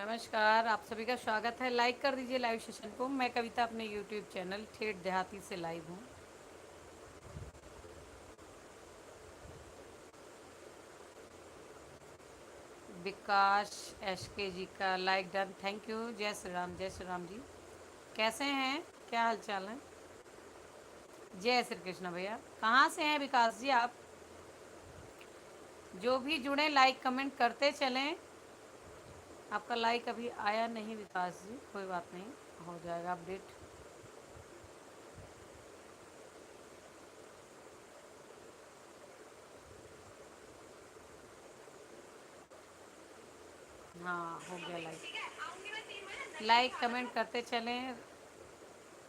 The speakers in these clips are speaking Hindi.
नमस्कार, आप सभी का स्वागत है। लाइक कर दीजिए लाइव सेशन को। मैं कविता अपने यूट्यूब चैनल ठेठ देहाती से लाइव हूँ। विकास एसके जी का लाइक डन, थैंक यू। जय श्री राम, जय श्री राम जी। कैसे हैं, क्या हाल चाल है? जय श्री कृष्ण भैया। कहाँ से हैं विकास जी आप? जो भी जुड़े लाइक कमेंट करते चलें। आपका लाइक अभी आया नहीं विकास जी, कोई बात नहीं, हो जाएगा अपडेट। हाँ, हो गया लाइक। लाइक कमेंट करते चलें।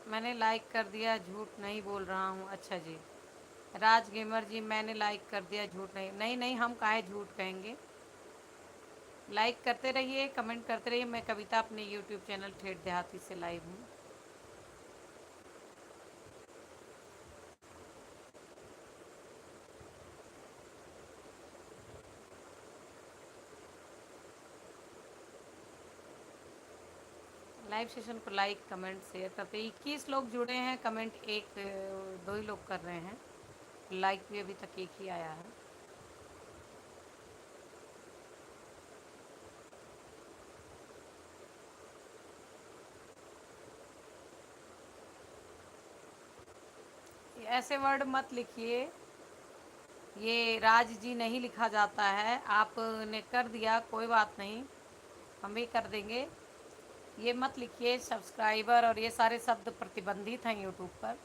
मैंने लाइक कर दिया, झूठ नहीं बोल रहा हूँ। अच्छा जी। राज गेमर जी, मैंने लाइक कर दिया, झूठ नहीं, नहीं नहीं, हम काहे झूठ कहेंगे। लाइक करते रहिए, कमेंट करते रहिए। मैं कविता अपने यूट्यूब चैनल ठेठ देहाती से लाइव हूँ। लाइव सेशन को लाइक कमेंट शेयर करते। 21 लोग जुड़े हैं, कमेंट एक दो ही लोग कर रहे हैं। लाइक भी अभी तक एक ही आया है। ऐसे वर्ड मत लिखिए, ये राज जी नहीं लिखा जाता है। आपने कर दिया, कोई बात नहीं, हम भी कर देंगे। ये मत लिखिए सब्सक्राइबर और ये सारे शब्द प्रतिबंधित हैं यूट्यूब पर।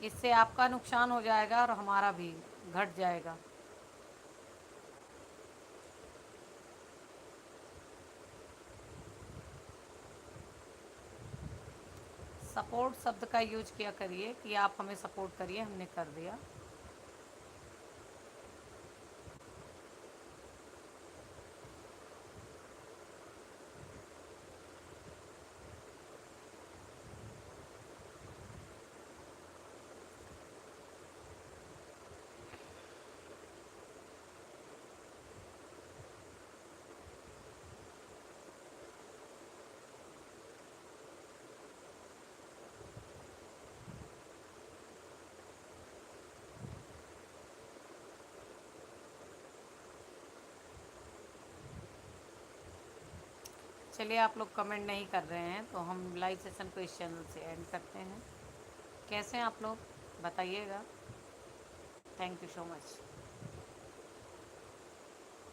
इससे आपका नुकसान हो जाएगा और हमारा भी घट जाएगा। सपोर्ट शब्द का यूज किया करिए कि आप हमें सपोर्ट करिए, हमने कर दिया। चलिए, आप लोग कमेंट नहीं कर रहे हैं तो हम लाइव सेशन को इस चैनल से एंड करते हैं। कैसे हैं आप लोग, बताइएगा। Thank you so much.